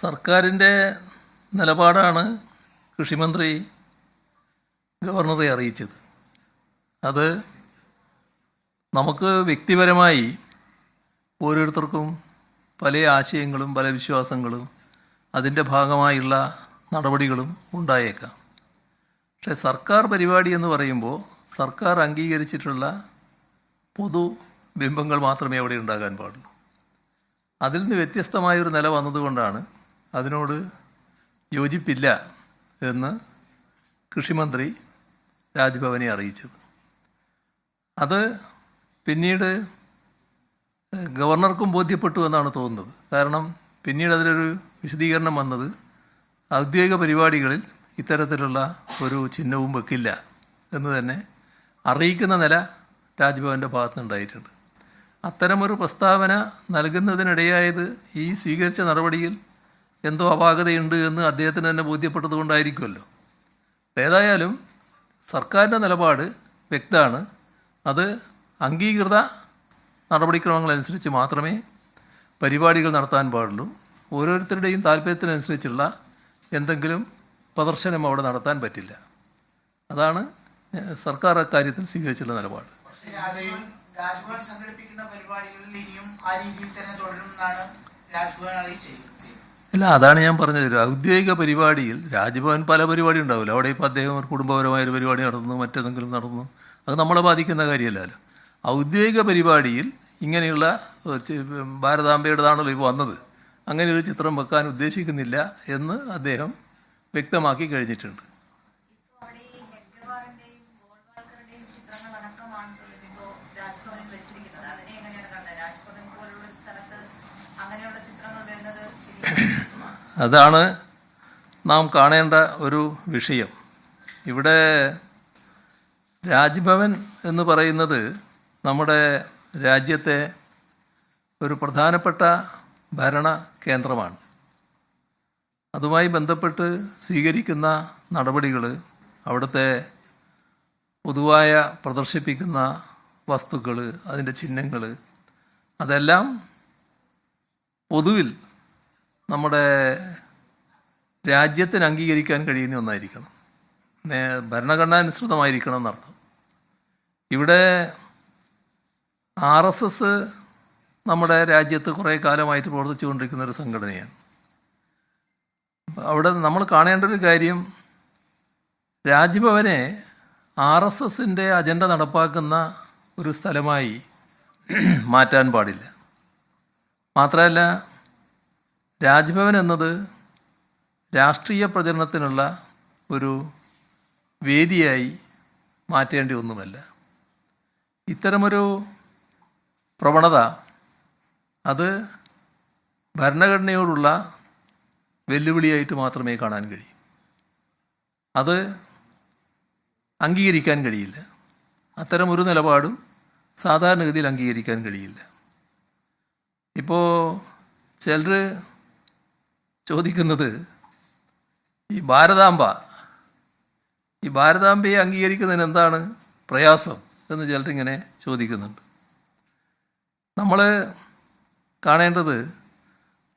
സർക്കാരിൻ്റെ നിലപാടാണ് കൃഷിമന്ത്രി ഗവർണറെ അറിയിച്ചത്. അത് നമുക്ക് വ്യക്തിപരമായി ഓരോരുത്തർക്കും പല ആശയങ്ങളും പല വിശ്വാസങ്ങളും അതിൻ്റെ ഭാഗമായുള്ള നടപടികളും ഉണ്ടായേക്കാം. പക്ഷേ സർക്കാർ പരിപാടി എന്ന് പറയുമ്പോൾ സർക്കാർ അംഗീകരിച്ചിട്ടുള്ള പൊതു ബിംബങ്ങൾ മാത്രമേ അവിടെ ഉണ്ടാകാൻ പാടുള്ളൂ. അതിൽ നിന്ന് വ്യത്യസ്തമായൊരു നില വന്നതുകൊണ്ടാണ് അതിനോട് യോജിപ്പില്ല എന്ന് കൃഷിമന്ത്രി രാജ്ഭവനെ അറിയിച്ചത്. അത് പിന്നീട് ഗവർണർക്കും ബോധ്യപ്പെട്ടു എന്നാണ് തോന്നുന്നത്. കാരണം പിന്നീട് അതിലൊരു വിശദീകരണം വന്നത് ഔദ്യോഗിക പരിപാടികളിൽ ഇത്തരത്തിലുള്ള ഒരു ചിഹ്നവും വെക്കില്ല എന്ന് തന്നെ അറിയിക്കുന്ന നില രാജ്ഭവൻ്റെ ഭാഗത്തുനിന്നുണ്ടായിട്ടുണ്ട്. അത്തരമൊരു പ്രസ്താവന നൽകുന്നതിനിടയായത് ഈ സ്വീകരിച്ച നടപടിയിൽ എന്തോ അപാകതയുണ്ട് എന്ന് അദ്ദേഹത്തിന് തന്നെ ബോധ്യപ്പെട്ടത് കൊണ്ടായിരിക്കുമല്ലോ. ഏതായാലും സർക്കാരിൻ്റെ നിലപാട് വ്യക്തമാണ്. അത് അംഗീകൃത നടപടിക്രമങ്ങളനുസരിച്ച് മാത്രമേ പരിപാടികൾ നടത്താൻ പാടുള്ളൂ. ഓരോരുത്തരുടെയും താല്പര്യത്തിനനുസരിച്ചുള്ള എന്തെങ്കിലും പ്രദർശനം അവിടെ നടത്താൻ പറ്റില്ല. അതാണ് സർക്കാർ അക്കാര്യത്തിൽ സ്വീകരിച്ചുള്ള നിലപാട്. രാജ്ഭവൻ സംഘടിപ്പിക്കുന്ന പരിപാടികളിൽ ഇനിയും ആ രീതിയിൽ തന്നെ തുടരുമെന്നാണ് രാജ്ഭവൻ അറിയിച്ചത്. അല്ല, അതാണ് ഞാൻ പറഞ്ഞത്. ഔദ്യോഗിക പരിപാടിയിൽ രാജ്ഭവൻ പല പരിപാടി ഉണ്ടാവില്ല. അവിടെ ഇപ്പോൾ അദ്ദേഹം ഒരു കുടുംബപരമായൊരു പരിപാടി നടന്നു, മറ്റേതെങ്കിലും നടന്നു, അത് നമ്മളെ ബാധിക്കുന്ന കാര്യമല്ലല്ലോ. ഔദ്യോഗിക പരിപാടിയിൽ ഇങ്ങനെയുള്ള ഭാരതാംബയുടേതാണല്ലോ ഇപ്പോൾ വന്നത്, അങ്ങനെയൊരു ചിത്രം വെക്കാൻ ഉദ്ദേശിക്കുന്നില്ല എന്ന് അദ്ദേഹം വ്യക്തമാക്കി കഴിഞ്ഞിട്ടുണ്ട്. അതാണ് നാം കാണേണ്ട ഒരു വിഷയം. ഇവിടെ രാജ്ഭവൻ എന്ന് പറയുന്നത് നമ്മുടെ രാജ്യത്തെ ഒരു പ്രധാനപ്പെട്ട ഭരണ കേന്ദ്രമാണ്. അതുമായി ബന്ധപ്പെട്ട് സ്വീകരിക്കുന്ന നടപടികൾ, അവിടുത്തെ പൊതുവായ പ്രദർശിപ്പിക്കുന്ന വസ്തുക്കൾ, അതിൻ്റെ ചിഹ്നങ്ങൾ, അതെല്ലാം പൊതുവിൽ നമ്മുടെ രാജ്യത്തിന് അംഗീകരിക്കാൻ കഴിയുന്ന ഒന്നായിരിക്കണം, ഭരണഘടനാനുസൃതമായിരിക്കണം എന്നർത്ഥം. ഇവിടെ RSS നമ്മുടെ രാജ്യത്ത് കുറേ കാലമായിട്ട് പ്രവർത്തിച്ചു കൊണ്ടിരിക്കുന്ന ഒരു സംഘടനയാണ്. അവിടെ നമ്മൾ കാണേണ്ട ഒരു കാര്യം, രാജ്ഭവനെ RSSൻ്റെ അജണ്ട നടപ്പാക്കുന്ന ഒരു സ്ഥലമായി മാറ്റാൻ പാടില്ല. മാത്രമല്ല, രാജ്ഭവൻ എന്നത് രാഷ്ട്രീയ പ്രചരണത്തിനുള്ള ഒരു വേദിയായി മാറ്റേണ്ടി ഒന്നുമല്ല. ഇത്തരമൊരു പ്രവണത അത് ഭരണഘടനയോടുള്ള വെല്ലുവിളിയായിട്ട് മാത്രമേ കാണാൻ കഴിയൂ. അത് അംഗീകരിക്കാൻ കഴിയില്ല. അത്തരമൊരു നിലപാടും സാധാരണഗതിയിൽ അംഗീകരിക്കാൻ കഴിയില്ല. ഇപ്പോൾ ചിലർ ചോദിക്കുന്നത് ഈ ഭാരതാംബയെ അംഗീകരിക്കുന്നതിന് എന്താണ് പ്രയാസം എന്ന് ചിലരിങ്ങനെ ചോദിക്കുന്നുണ്ട്. നമ്മൾ കാണേണ്ടത്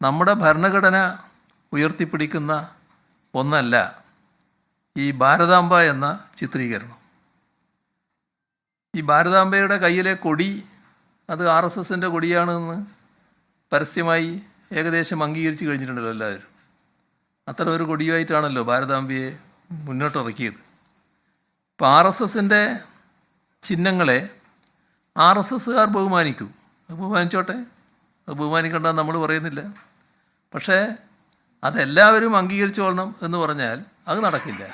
നമ്മുടെ ഭരണഘടന ഉയർത്തിപ്പിടിക്കുന്ന ഒന്നല്ല ഈ ഭാരതാംബ എന്ന ചിത്രീകരണം. ഈ ഭാരതാംബയുടെ കയ്യിലെ കൊടി അത് RSSൻ്റെ കൊടിയാണെന്ന് പരസ്യമായി ഏകദേശം അംഗീകരിച്ച് കഴിഞ്ഞിട്ടുണ്ടല്ലോ എല്ലാവരും. അത്തരം ഒരു കൊടിയായിട്ടാണല്ലോ ഭാരതാംബയെ മുന്നോട്ടിറക്കിയത്. ഇപ്പോൾ RSSൻ്റെ ചിഹ്നങ്ങളെ RSSകാർ ബഹുമാനിക്കും. അത് ബഹുമാനിച്ചോട്ടെ, അത് ബഹുമാനിക്കേണ്ടെന്ന് നമ്മൾ പറയുന്നില്ല. പക്ഷേ അതെല്ലാവരും അംഗീകരിച്ചോളണം എന്ന് പറഞ്ഞാൽ അത് നടക്കില്ല.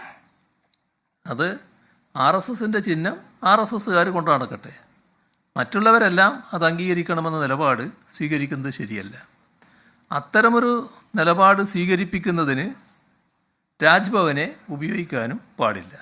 അത് RSSൻ്റെ ചിഹ്നം RSSകാർ കൊണ്ടു നടക്കട്ടെ. മറ്റുള്ളവരെല്ലാം അത് അംഗീകരിക്കണമെന്ന നിലപാട് സ്വീകരിക്കുന്നത് ശരിയല്ല. അത്തരമൊരു നിലപാട് സ്വീകരിപ്പിക്കുന്നതിന് രാജ്ഭവനെ ഉപയോഗിക്കാനും പാടില്ല.